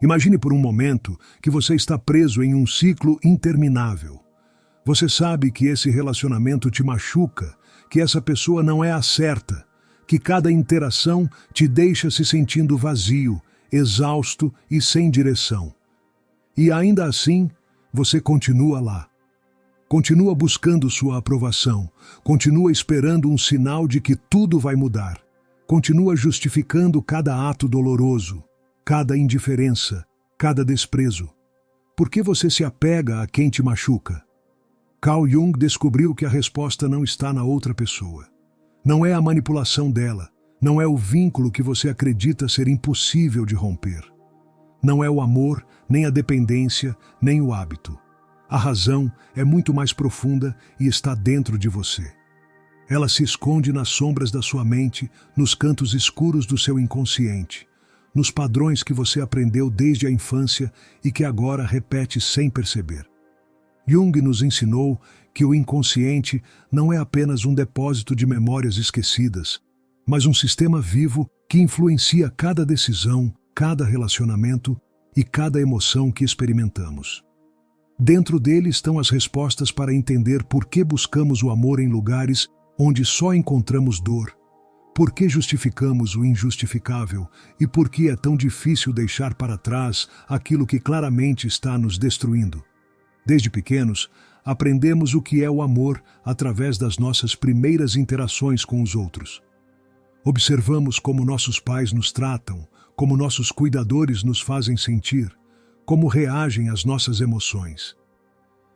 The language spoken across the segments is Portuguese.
Imagine por um momento que você está preso em um ciclo interminável. Você sabe que esse relacionamento te machuca, que essa pessoa não é a certa, que cada interação te deixa se sentindo vazio, exausto e sem direção. E ainda assim, você continua lá. Continua buscando sua aprovação, continua esperando um sinal de que tudo vai mudar. Continua justificando cada ato doloroso, cada indiferença, cada desprezo. Por que você se apega a quem te machuca? Carl Jung descobriu que a resposta não está na outra pessoa. Não é a manipulação dela, não é o vínculo que você acredita ser impossível de romper. Não é o amor, nem a dependência, nem o hábito. A razão é muito mais profunda e está dentro de você. Ela se esconde nas sombras da sua mente, nos cantos escuros do seu inconsciente, nos padrões que você aprendeu desde a infância e que agora repete sem perceber. Jung nos ensinou que o inconsciente não é apenas um depósito de memórias esquecidas, mas um sistema vivo que influencia cada decisão, cada relacionamento e cada emoção que experimentamos. Dentro dele estão as respostas para entender por que buscamos o amor em lugares onde só encontramos dor, por que justificamos o injustificável e por que é tão difícil deixar para trás aquilo que claramente está nos destruindo. Desde pequenos, aprendemos o que é o amor através das nossas primeiras interações com os outros. Observamos como nossos pais nos tratam, como nossos cuidadores nos fazem sentir, como reagem às nossas emoções.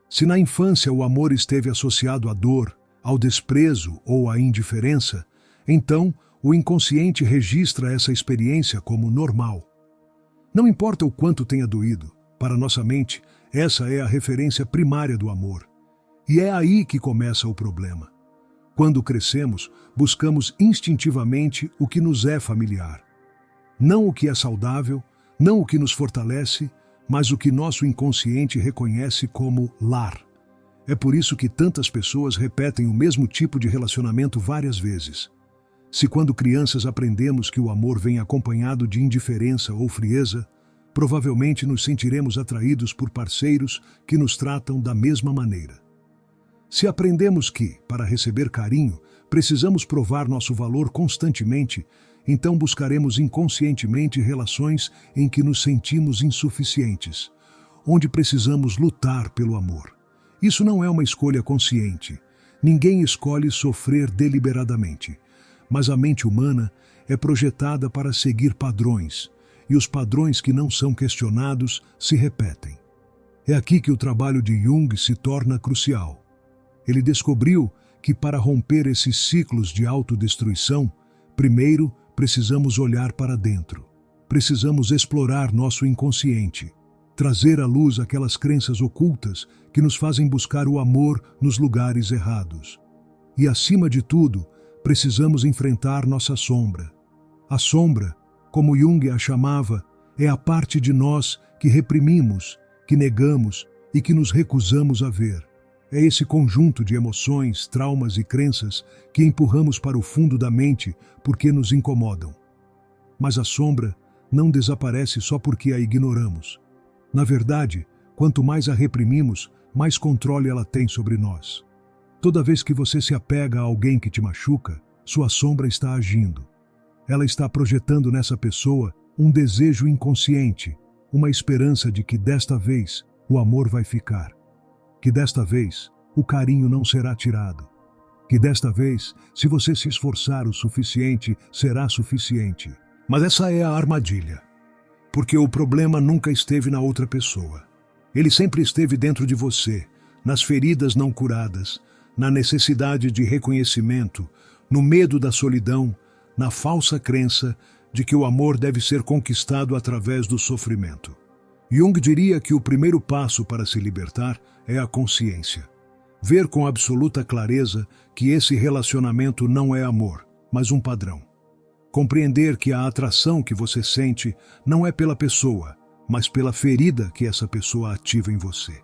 Se na infância o amor esteve associado à dor, ao desprezo ou à indiferença, então o inconsciente registra essa experiência como normal. Não importa o quanto tenha doído, para nossa mente, essa é a referência primária do amor. E é aí que começa o problema. Quando crescemos, buscamos instintivamente o que nos é familiar. Não o que é saudável, não o que nos fortalece, mas o que nosso inconsciente reconhece como lar. É por isso que tantas pessoas repetem o mesmo tipo de relacionamento várias vezes. Se quando crianças aprendemos que o amor vem acompanhado de indiferença ou frieza, provavelmente nos sentiremos atraídos por parceiros que nos tratam da mesma maneira. Se aprendemos que, para receber carinho, precisamos provar nosso valor constantemente, então buscaremos inconscientemente relações em que nos sentimos insuficientes, onde precisamos lutar pelo amor. Isso não é uma escolha consciente. Ninguém escolhe sofrer deliberadamente, mas a mente humana é projetada para seguir padrões, e os padrões que não são questionados se repetem. É aqui que o trabalho de Jung se torna crucial. Ele descobriu que para romper esses ciclos de autodestruição, primeiro precisamos olhar para dentro. Precisamos explorar nosso inconsciente, trazer à luz aquelas crenças ocultas que nos fazem buscar o amor nos lugares errados. E, acima de tudo, precisamos enfrentar nossa sombra. A sombra, como Jung a chamava, é a parte de nós que reprimimos, que negamos e que nos recusamos a ver. É esse conjunto de emoções, traumas e crenças que empurramos para o fundo da mente porque nos incomodam. Mas a sombra não desaparece só porque a ignoramos. Na verdade, quanto mais a reprimimos, mais controle ela tem sobre nós. Toda vez que você se apega a alguém que te machuca, sua sombra está agindo. Ela está projetando nessa pessoa um desejo inconsciente, uma esperança de que desta vez o amor vai ficar. Que desta vez o carinho não será tirado. Que desta vez, se você se esforçar o suficiente, será suficiente. Mas essa é a armadilha. Porque o problema nunca esteve na outra pessoa. Ele sempre esteve dentro de você, nas feridas não curadas, na necessidade de reconhecimento, no medo da solidão, na falsa crença de que o amor deve ser conquistado através do sofrimento. Jung diria que o primeiro passo para se libertar é a consciência. Ver com absoluta clareza que esse relacionamento não é amor, mas um padrão. Compreender que a atração que você sente não é pela pessoa, mas pela ferida que essa pessoa ativa em você.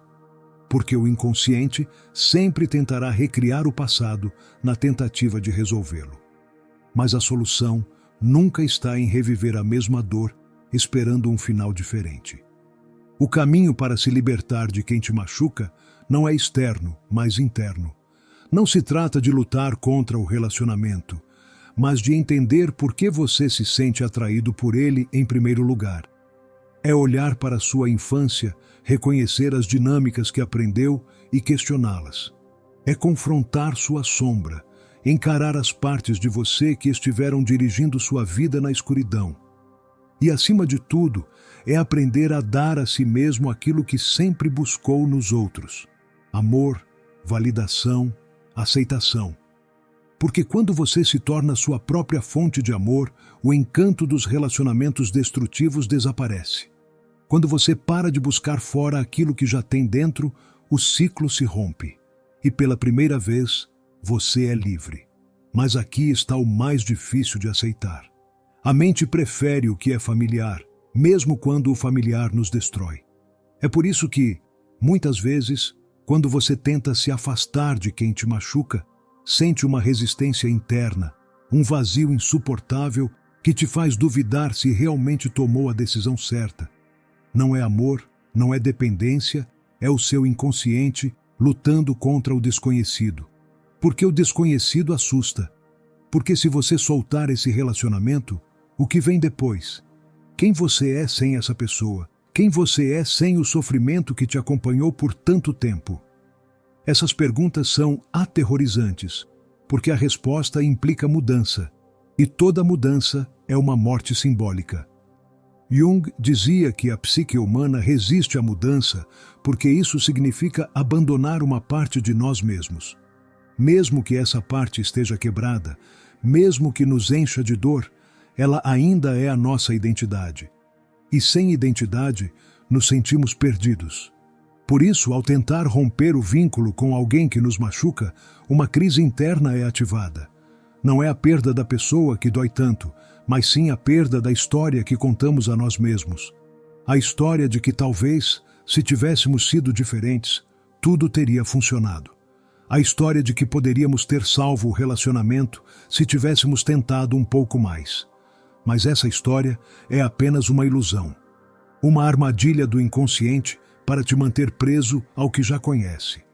Porque o inconsciente sempre tentará recriar o passado na tentativa de resolvê-lo. Mas a solução nunca está em reviver a mesma dor, esperando um final diferente. O caminho para se libertar de quem te machuca não é externo, mas interno. Não se trata de lutar contra o relacionamento, mas de entender por que você se sente atraído por ele em primeiro lugar. É olhar para sua infância, reconhecer as dinâmicas que aprendeu e questioná-las. É confrontar sua sombra, encarar as partes de você que estiveram dirigindo sua vida na escuridão. E, acima de tudo, é aprender a dar a si mesmo aquilo que sempre buscou nos outros: amor, validação, aceitação. Porque quando você se torna sua própria fonte de amor, o encanto dos relacionamentos destrutivos desaparece. Quando você para de buscar fora aquilo que já tem dentro, o ciclo se rompe. E pela primeira vez, você é livre. Mas aqui está o mais difícil de aceitar. A mente prefere o que é familiar, mesmo quando o familiar nos destrói. É por isso que, muitas vezes, quando você tenta se afastar de quem te machuca, sente uma resistência interna, um vazio insuportável que te faz duvidar se realmente tomou a decisão certa. Não é amor, não é dependência, é o seu inconsciente lutando contra o desconhecido. Porque o desconhecido assusta. Porque se você soltar esse relacionamento, o que vem depois? Quem você é sem essa pessoa? Quem você é sem o sofrimento que te acompanhou por tanto tempo? Essas perguntas são aterrorizantes, porque a resposta implica mudança, e toda mudança é uma morte simbólica. Jung dizia que a psique humana resiste à mudança porque isso significa abandonar uma parte de nós mesmos. Mesmo que essa parte esteja quebrada, mesmo que nos encha de dor, ela ainda é a nossa identidade. E sem identidade, nos sentimos perdidos. Por isso, ao tentar romper o vínculo com alguém que nos machuca, uma crise interna é ativada. Não é a perda da pessoa que dói tanto, mas sim a perda da história que contamos a nós mesmos. A história de que talvez, se tivéssemos sido diferentes, tudo teria funcionado. A história de que poderíamos ter salvo o relacionamento se tivéssemos tentado um pouco mais. Mas essa história é apenas uma ilusão. Uma armadilha do inconsciente para te manter preso ao que já conhece.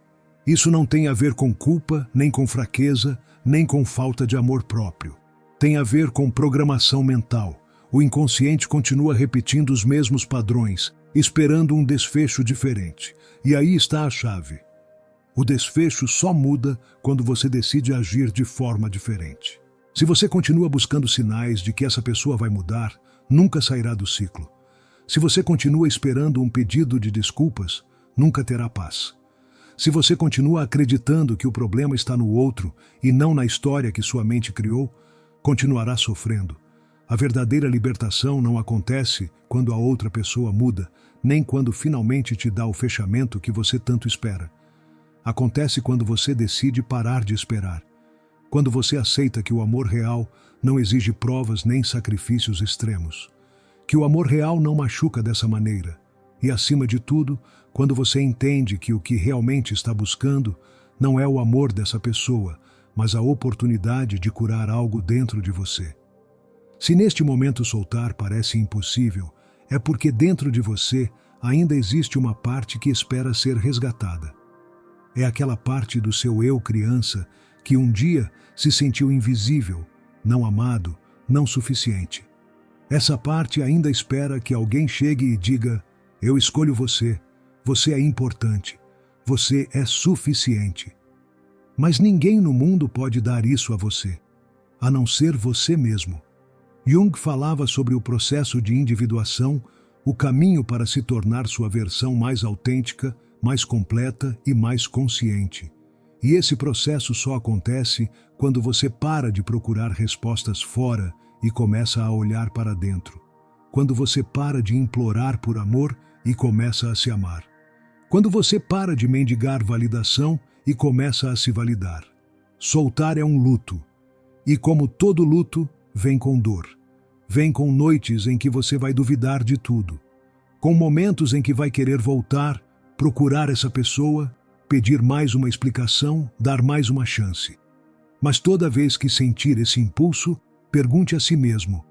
Isso não tem a ver com culpa, nem com fraqueza, nem com falta de amor próprio. Tem a ver com programação mental. O inconsciente continua repetindo os mesmos padrões, esperando um desfecho diferente. E aí está a chave. O desfecho só muda quando você decide agir de forma diferente. Se você continua buscando sinais de que essa pessoa vai mudar, nunca sairá do ciclo. Se você continua esperando um pedido de desculpas, nunca terá paz. Se você continua acreditando que o problema está no outro e não na história que sua mente criou, continuará sofrendo. A verdadeira libertação não acontece quando a outra pessoa muda, nem quando finalmente te dá o fechamento que você tanto espera. Acontece quando você decide parar de esperar. Quando você aceita que o amor real não exige provas nem sacrifícios extremos. Que o amor real não machuca dessa maneira. E, acima de tudo, quando você entende que o que realmente está buscando não é o amor dessa pessoa, mas a oportunidade de curar algo dentro de você. Se neste momento soltar parece impossível, é porque dentro de você ainda existe uma parte que espera ser resgatada. É aquela parte do seu eu criança que um dia se sentiu invisível, não amado, não suficiente. Essa parte ainda espera que alguém chegue e diga: eu escolho você, você é importante, você é suficiente. Mas ninguém no mundo pode dar isso a você, a não ser você mesmo. Jung falava sobre o processo de individuação, o caminho para se tornar sua versão mais autêntica, mais completa e mais consciente. E esse processo só acontece quando você para de procurar respostas fora e começa a olhar para dentro. Quando você para de implorar por amor e começa a se amar. Quando você para de mendigar validação e começa a se validar. Soltar é um luto. E como todo luto, vem com dor. Vem com noites em que você vai duvidar de tudo. Com momentos em que vai querer voltar, procurar essa pessoa, pedir mais uma explicação, dar mais uma chance. Mas toda vez que sentir esse impulso, pergunte a si mesmo: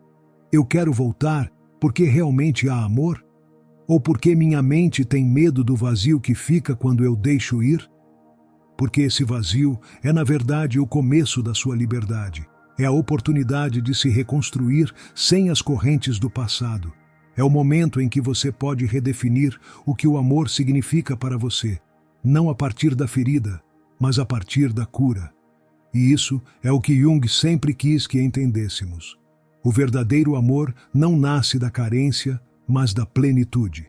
eu quero voltar Porque realmente há amor? Ou porque minha mente tem medo do vazio que fica quando eu deixo ir? Porque esse vazio é, na verdade, o começo da sua liberdade. É a oportunidade de se reconstruir sem as correntes do passado. É o momento em que você pode redefinir o que o amor significa para você, não a partir da ferida, mas a partir da cura. E isso é o que Jung sempre quis que entendêssemos. O verdadeiro amor não nasce da carência, mas da plenitude.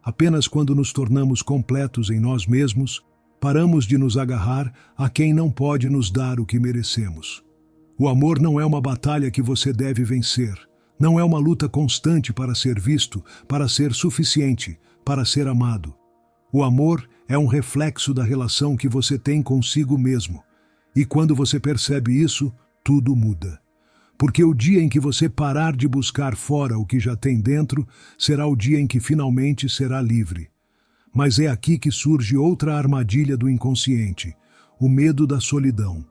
Apenas quando nos tornamos completos em nós mesmos, paramos de nos agarrar a quem não pode nos dar o que merecemos. O amor não é uma batalha que você deve vencer. Não é uma luta constante para ser visto, para ser suficiente, para ser amado. O amor é um reflexo da relação que você tem consigo mesmo. E quando você percebe isso, tudo muda. Porque o dia em que você parar de buscar fora o que já tem dentro, será o dia em que finalmente será livre. Mas é aqui que surge outra armadilha do inconsciente, o medo da solidão.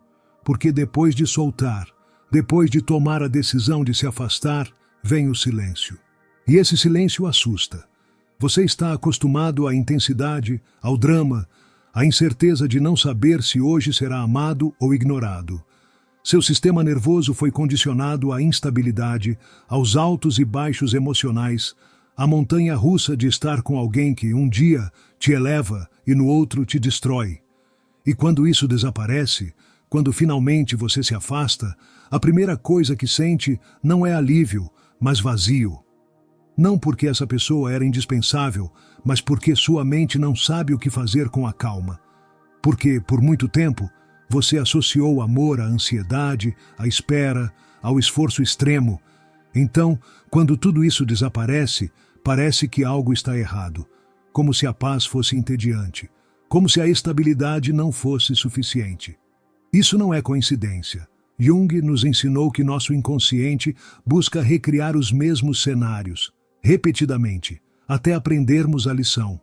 Porque depois de soltar, depois de tomar a decisão de se afastar, vem o silêncio. E esse silêncio assusta. Você está acostumado à intensidade, ao drama, à incerteza de não saber se hoje será amado ou ignorado. Seu sistema nervoso foi condicionado à instabilidade, aos altos e baixos emocionais, à montanha russa de estar com alguém que um dia te eleva e no outro te destrói. E quando isso desaparece, quando finalmente você se afasta, a primeira coisa que sente não é alívio, mas vazio. Não porque essa pessoa era indispensável, mas porque sua mente não sabe o que fazer com a calma. Porque, por muito tempo, você associou o amor à ansiedade, à espera, ao esforço extremo. Então, quando tudo isso desaparece, parece que algo está errado, como se a paz fosse entediante, como se a estabilidade não fosse suficiente. Isso não é coincidência. Jung nos ensinou que nosso inconsciente busca recriar os mesmos cenários, repetidamente, até aprendermos a lição.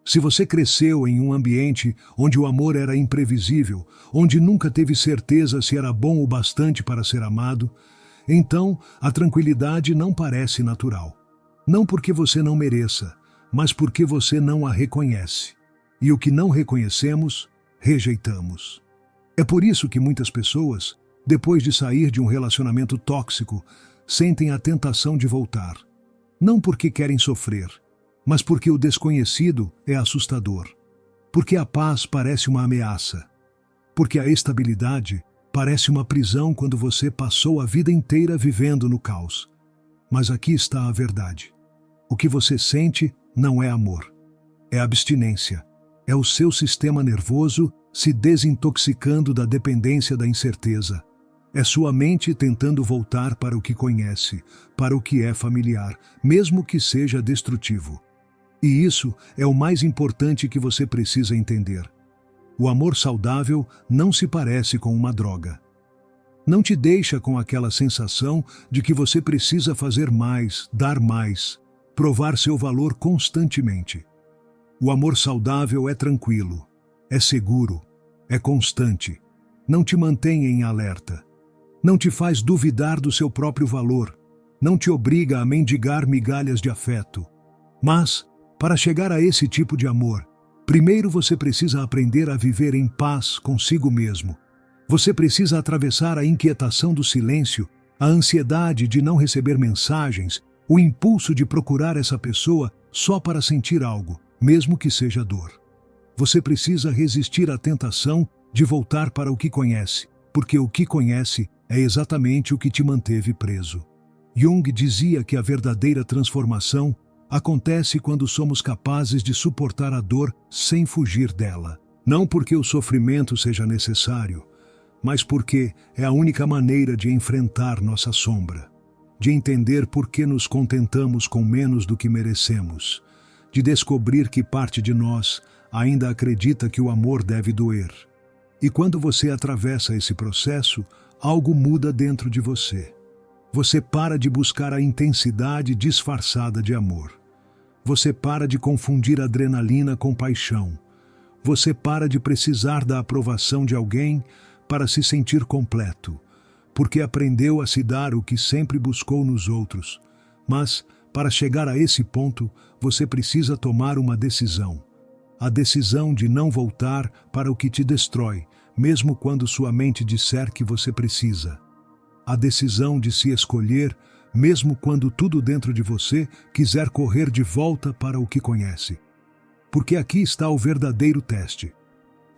Se você cresceu em um ambiente onde o amor era imprevisível, onde nunca teve certeza se era bom o bastante para ser amado, então a tranquilidade não parece natural. Não porque você não mereça, mas porque você não a reconhece. E o que não reconhecemos, rejeitamos. É por isso que muitas pessoas, depois de sair de um relacionamento tóxico, sentem a tentação de voltar. Não porque querem sofrer, mas porque o desconhecido é assustador. Porque a paz parece uma ameaça. Porque a estabilidade parece uma prisão quando você passou a vida inteira vivendo no caos. Mas aqui está a verdade. O que você sente não é amor. É abstinência. É o seu sistema nervoso se desintoxicando da dependência da incerteza. É sua mente tentando voltar para o que conhece, para o que é familiar, mesmo que seja destrutivo. E isso é o mais importante que você precisa entender. O amor saudável não se parece com uma droga. Não te deixa com aquela sensação de que você precisa fazer mais, dar mais, provar seu valor constantemente. O amor saudável é tranquilo, é seguro, é constante. Não te mantém em alerta. Não te faz duvidar do seu próprio valor. Não te obriga a mendigar migalhas de afeto. Mas, para chegar a esse tipo de amor, primeiro você precisa aprender a viver em paz consigo mesmo. Você precisa atravessar a inquietação do silêncio, a ansiedade de não receber mensagens, o impulso de procurar essa pessoa só para sentir algo, mesmo que seja dor. Você precisa resistir à tentação de voltar para o que conhece, porque o que conhece é exatamente o que te manteve preso. Jung dizia que a verdadeira transformação acontece quando somos capazes de suportar a dor sem fugir dela. Não porque o sofrimento seja necessário, mas porque é a única maneira de enfrentar nossa sombra, de entender por que nos contentamos com menos do que merecemos, de descobrir que parte de nós ainda acredita que o amor deve doer. E quando você atravessa esse processo, algo muda dentro de você. Você para de buscar a intensidade disfarçada de amor. Você para de confundir adrenalina com paixão. Você para de precisar da aprovação de alguém para se sentir completo, porque aprendeu a se dar o que sempre buscou nos outros, mas para chegar a esse ponto, você precisa tomar uma decisão. A decisão de não voltar para o que te destrói, mesmo quando sua mente disser que você precisa. A decisão de se escolher, mesmo quando tudo dentro de você quiser correr de volta para o que conhece. Porque aqui está o verdadeiro teste.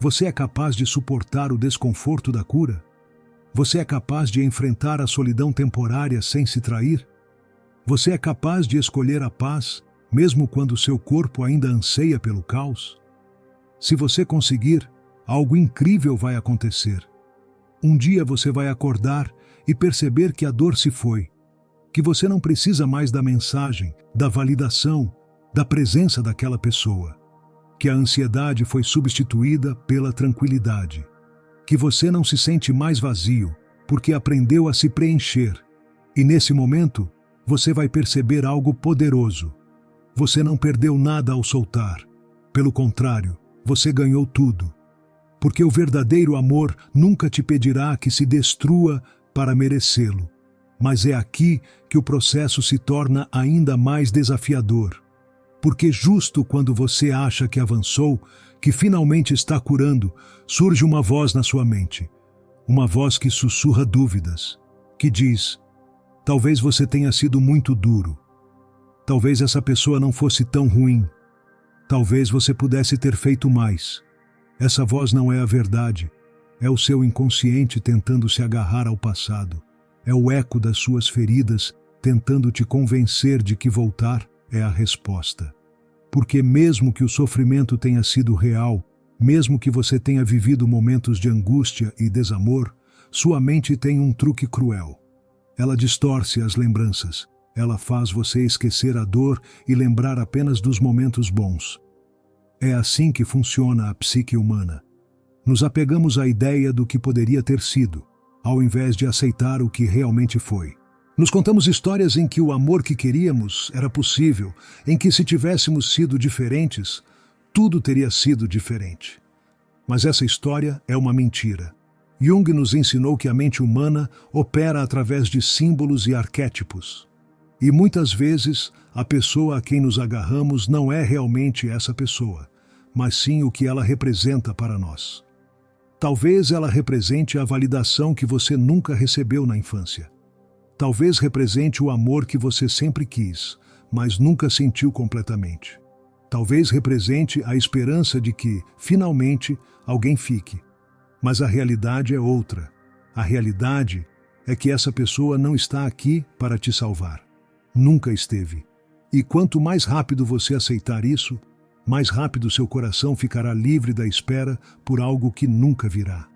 Você é capaz de suportar o desconforto da cura? Você é capaz de enfrentar a solidão temporária sem se trair? Você é capaz de escolher a paz, mesmo quando seu corpo ainda anseia pelo caos? Se você conseguir, algo incrível vai acontecer. Um dia você vai acordar e perceber que a dor se foi, que você não precisa mais da mensagem, da validação, da presença daquela pessoa, que a ansiedade foi substituída pela tranquilidade, que você não se sente mais vazio, porque aprendeu a se preencher. E nesse momento, você vai perceber algo poderoso. Você não perdeu nada ao soltar. Pelo contrário, você ganhou tudo. Porque o verdadeiro amor nunca te pedirá que se destrua para merecê-lo. Mas é aqui que o processo se torna ainda mais desafiador. Porque justo quando você acha que avançou, que finalmente está curando, surge uma voz na sua mente. Uma voz que sussurra dúvidas, que diz: talvez você tenha sido muito duro. Talvez essa pessoa não fosse tão ruim. Talvez você pudesse ter feito mais. Essa voz não é a verdade. É o seu inconsciente tentando se agarrar ao passado. É o eco das suas feridas tentando te convencer de que voltar é a resposta. Porque mesmo que o sofrimento tenha sido real, mesmo que você tenha vivido momentos de angústia e desamor, sua mente tem um truque cruel. Ela distorce as lembranças. Ela faz você esquecer a dor e lembrar apenas dos momentos bons. É assim que funciona a psique humana. Nos apegamos à ideia do que poderia ter sido, ao invés de aceitar o que realmente foi. Nos contamos histórias em que o amor que queríamos era possível, em que se tivéssemos sido diferentes, tudo teria sido diferente. Mas essa história é uma mentira. Jung nos ensinou que a mente humana opera através de símbolos e arquétipos. E muitas vezes, a pessoa a quem nos agarramos não é realmente essa pessoa, mas sim o que ela representa para nós. Talvez ela represente a validação que você nunca recebeu na infância. Talvez represente o amor que você sempre quis, mas nunca sentiu completamente. Talvez represente a esperança de que, finalmente, alguém fique. Mas a realidade é outra. A realidade é que essa pessoa não está aqui para te salvar. Nunca esteve. E quanto mais rápido você aceitar isso, mais rápido seu coração ficará livre da espera por algo que nunca virá.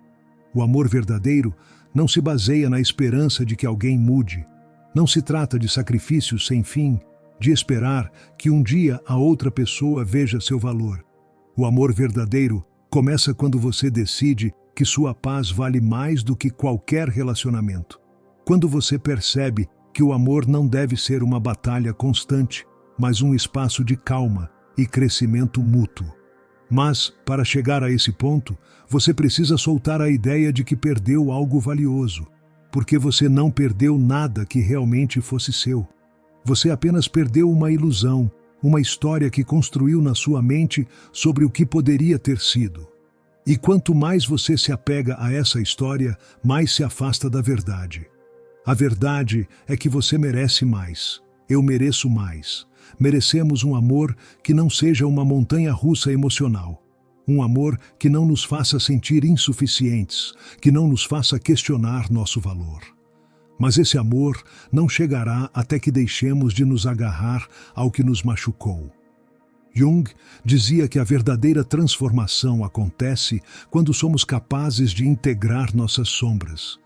O amor verdadeiro não se baseia na esperança de que alguém mude. Não se trata de sacrifícios sem fim, de esperar que um dia a outra pessoa veja seu valor. O amor verdadeiro começa quando você decide que sua paz vale mais do que qualquer relacionamento. Quando você percebe que o amor não deve ser uma batalha constante, mas um espaço de calma e crescimento mútuo. Mas, para chegar a esse ponto, você precisa soltar a ideia de que perdeu algo valioso, porque você não perdeu nada que realmente fosse seu. Você apenas perdeu uma ilusão, uma história que construiu na sua mente sobre o que poderia ter sido. E quanto mais você se apega a essa história, mais se afasta da verdade. A verdade é que você merece mais. Eu mereço mais. Merecemos um amor que não seja uma montanha-russa emocional. Um amor que não nos faça sentir insuficientes, que não nos faça questionar nosso valor. Mas esse amor não chegará até que deixemos de nos agarrar ao que nos machucou. Jung dizia que a verdadeira transformação acontece quando somos capazes de integrar nossas sombras.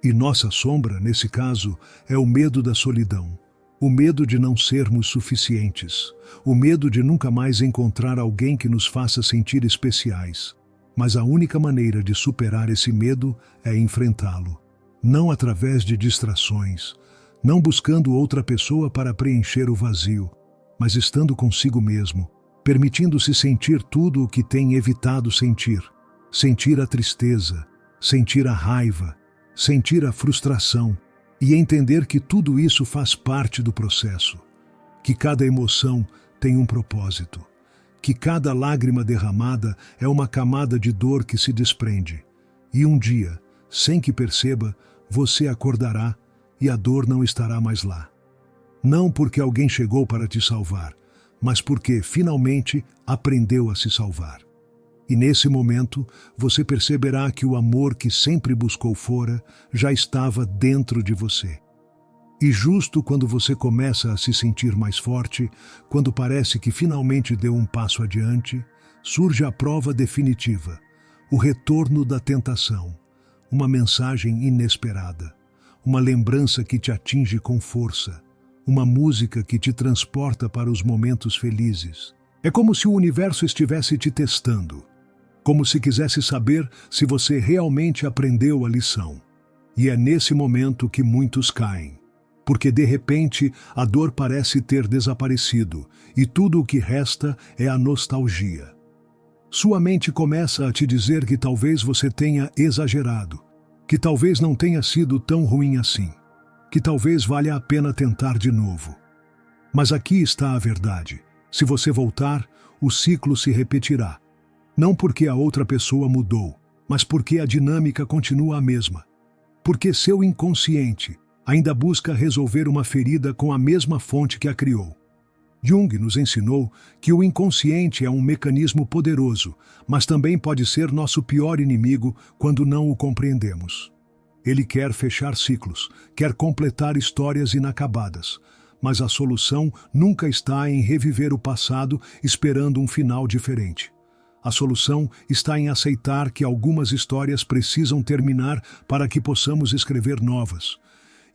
E nossa sombra, nesse caso, é o medo da solidão. O medo de não sermos suficientes. O medo de nunca mais encontrar alguém que nos faça sentir especiais. Mas a única maneira de superar esse medo é enfrentá-lo. Não através de distrações, não buscando outra pessoa para preencher o vazio, mas estando consigo mesmo, permitindo-se sentir tudo o que tem evitado sentir. Sentir a tristeza, sentir a raiva, sentir a frustração, e entender que tudo isso faz parte do processo. que cada emoção tem um propósito, que cada lágrima derramada é uma camada de dor que se desprende. E um dia, sem que perceba, você acordará e a dor não estará mais lá. Não porque alguém chegou para te salvar, mas porque, finalmente, aprendeu a se salvar. E nesse momento, você perceberá que o amor que sempre buscou fora já estava dentro de você. E justo quando você começa a se sentir mais forte, quando parece que finalmente deu um passo adiante, surge a prova definitiva, o retorno da tentação, uma mensagem inesperada, uma lembrança que te atinge com força, uma música que te transporta para os momentos felizes. É como se o universo estivesse te testando, como se quisesse saber se você realmente aprendeu a lição. E é nesse momento que muitos caem, porque de repente a dor parece ter desaparecido e tudo o que resta é a nostalgia. Sua mente começa a te dizer que talvez você tenha exagerado, que talvez não tenha sido tão ruim assim, que talvez valha a pena tentar de novo. Mas aqui está a verdade. Se você voltar, o ciclo se repetirá. Não porque a outra pessoa mudou, mas porque a dinâmica continua a mesma. Porque seu inconsciente ainda busca resolver uma ferida com a mesma fonte que a criou. Jung nos ensinou que o inconsciente é um mecanismo poderoso, mas também pode ser nosso pior inimigo quando não o compreendemos. Ele quer fechar ciclos, quer completar histórias inacabadas, mas a solução nunca está em reviver o passado esperando um final diferente. A solução está em aceitar que algumas histórias precisam terminar para que possamos escrever novas.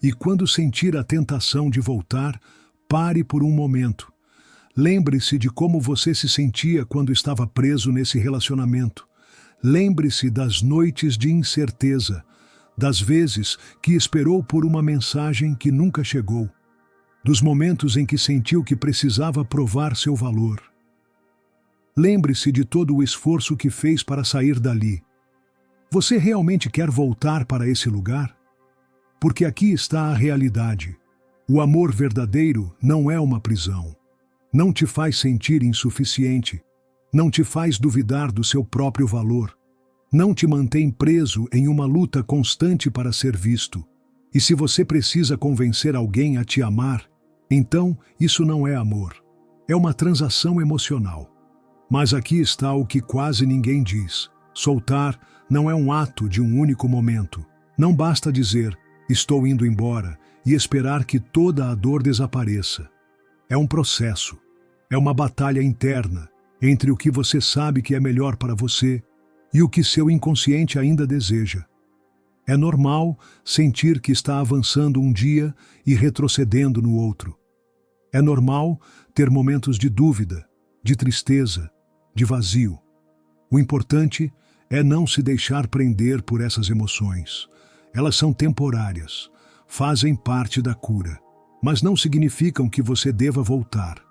E quando sentir a tentação de voltar, pare por um momento. Lembre-se de como você se sentia quando estava preso nesse relacionamento. Lembre-se das noites de incerteza, das vezes que esperou por uma mensagem que nunca chegou, dos momentos em que sentiu que precisava provar seu valor. Lembre-se de todo o esforço que fez para sair dali. Você realmente quer voltar para esse lugar? Porque aqui está a realidade. O amor verdadeiro não é uma prisão. Não te faz sentir insuficiente. Não te faz duvidar do seu próprio valor. Não te mantém preso em uma luta constante para ser visto. E se você precisa convencer alguém a te amar, então isso não é amor. É uma transação emocional. Mas aqui está o que quase ninguém diz. Soltar não é um ato de um único momento. Não basta dizer, estou indo embora, e esperar que toda a dor desapareça. É um processo. É uma batalha interna entre o que você sabe que é melhor para você e o que seu inconsciente ainda deseja. É normal sentir que está avançando um dia e retrocedendo no outro. É normal ter momentos de dúvida, de tristeza, de vazio. O importante é não se deixar prender por essas emoções. Elas são temporárias, fazem parte da cura, mas não significam que você deva voltar.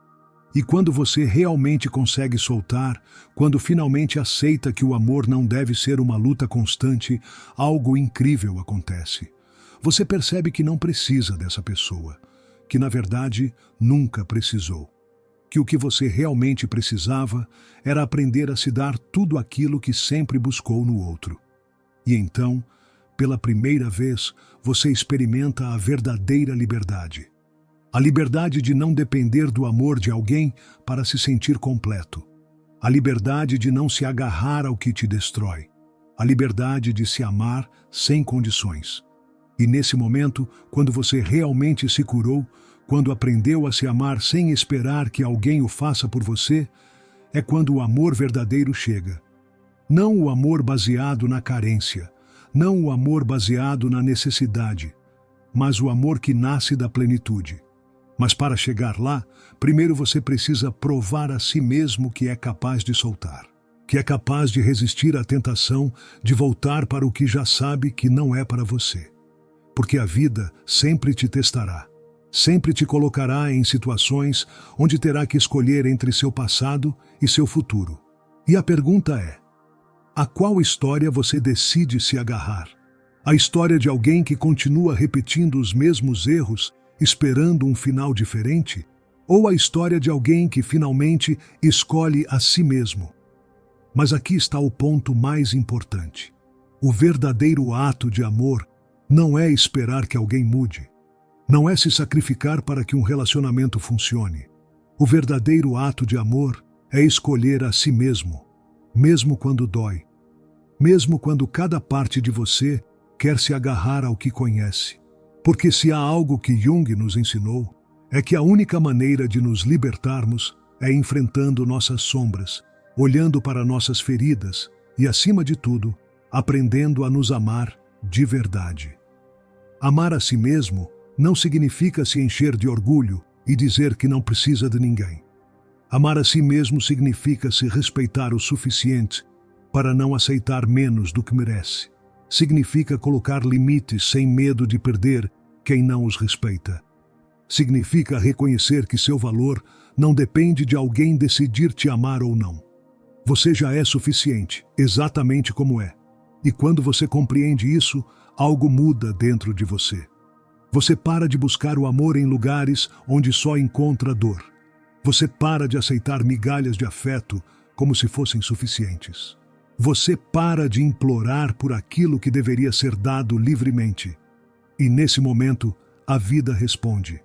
E quando você realmente consegue soltar, quando finalmente aceita que o amor não deve ser uma luta constante, algo incrível acontece. Você percebe que não precisa dessa pessoa, que na verdade nunca precisou. Que o que você realmente precisava era aprender a se dar tudo aquilo que sempre buscou no outro. E então, pela primeira vez, você experimenta a verdadeira liberdade. A liberdade de não depender do amor de alguém para se sentir completo. A liberdade de não se agarrar ao que te destrói. A liberdade de se amar sem condições. E nesse momento, quando você realmente se curou, quando aprendeu a se amar sem esperar que alguém o faça por você, é quando o amor verdadeiro chega. Não o amor baseado na carência, não o amor baseado na necessidade, mas o amor que nasce da plenitude. Mas para chegar lá, primeiro você precisa provar a si mesmo que é capaz de soltar, que é capaz de resistir à tentação de voltar para o que já sabe que não é para você. Porque a vida sempre te testará, sempre te colocará em situações onde terá que escolher entre seu passado e seu futuro. E a pergunta é: a qual história você decide se agarrar? A história de alguém que continua repetindo os mesmos erros, esperando um final diferente? ou a história de alguém que finalmente escolhe a si mesmo. Mas aqui está o ponto mais importante. O verdadeiro ato de amor não é esperar que alguém mude. Não é se sacrificar para que um relacionamento funcione. O verdadeiro ato de amor é escolher a si mesmo, mesmo quando dói. Mesmo quando cada parte de você quer se agarrar ao que conhece. Porque se há algo que Jung nos ensinou, é que a única maneira de nos libertarmos é enfrentando nossas sombras, olhando para nossas feridas e, acima de tudo, aprendendo a nos amar de verdade. Amar a si mesmo não significa se encher de orgulho e dizer que não precisa de ninguém. Amar a si mesmo significa se respeitar o suficiente para não aceitar menos do que merece. Significa colocar limites sem medo de perder quem não os respeita. Significa reconhecer que seu valor não depende de alguém decidir te amar ou não. Você já é suficiente, exatamente como é. E quando você compreende isso, algo muda dentro de você. Você para de buscar o amor em lugares onde só encontra dor. Você para de aceitar migalhas de afeto como se fossem suficientes. Você para de implorar por aquilo que deveria ser dado livremente. E nesse momento, a vida responde.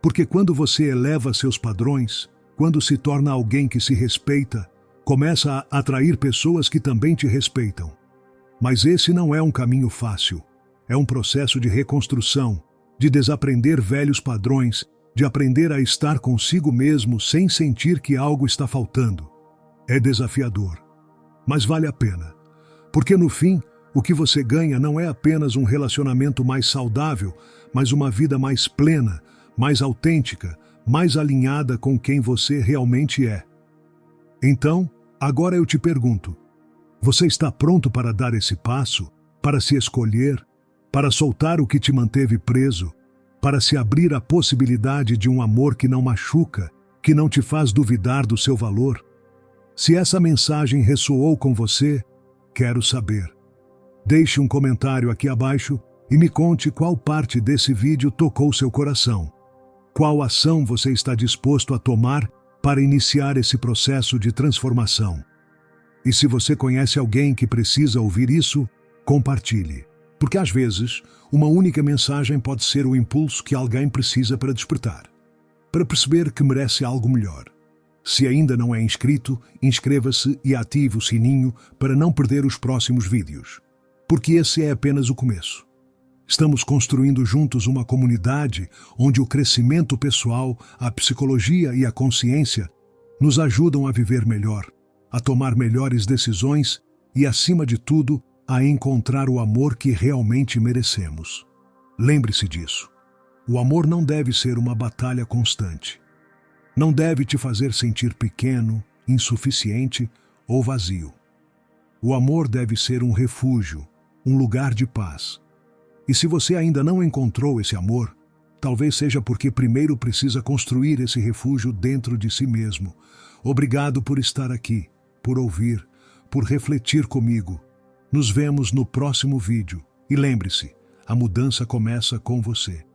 Porque quando você eleva seus padrões, quando se torna alguém que se respeita, começa a atrair pessoas que também te respeitam. Mas esse não é um caminho fácil. É um processo de reconstrução, de desaprender velhos padrões, de aprender a estar consigo mesmo sem sentir que algo está faltando. É desafiador. Mas vale a pena. Porque no fim, o que você ganha não é apenas um relacionamento mais saudável, mas uma vida mais plena, mais autêntica, mais alinhada com quem você realmente é. Então, agora eu te pergunto, você está pronto para dar esse passo, para se escolher, para soltar o que te manteve preso, para se abrir à possibilidade de um amor que não machuca, que não te faz duvidar do seu valor? Se essa mensagem ressoou com você, quero saber. Deixe um comentário aqui abaixo e me conte qual parte desse vídeo tocou seu coração. Qual ação você está disposto a tomar para iniciar esse processo de transformação? E se você conhece alguém que precisa ouvir isso, compartilhe. Porque às vezes, uma única mensagem pode ser o impulso que alguém precisa para despertar, para perceber que merece algo melhor. Se ainda não é inscrito, inscreva-se e ative o sininho para não perder os próximos vídeos. Porque esse é apenas o começo. Estamos construindo juntos uma comunidade onde o crescimento pessoal, a psicologia e a consciência nos ajudam a viver melhor, a tomar melhores decisões e, acima de tudo, a encontrar o amor que realmente merecemos. Lembre-se disso. O amor não deve ser uma batalha constante. Não deve te fazer sentir pequeno, insuficiente ou vazio. O amor deve ser um refúgio, um lugar de paz. E se você ainda não encontrou esse amor, talvez seja porque primeiro precisa construir esse refúgio dentro de si mesmo. Obrigado por estar aqui, por ouvir, por refletir comigo. Nos vemos no próximo vídeo. E lembre-se, a mudança começa com você.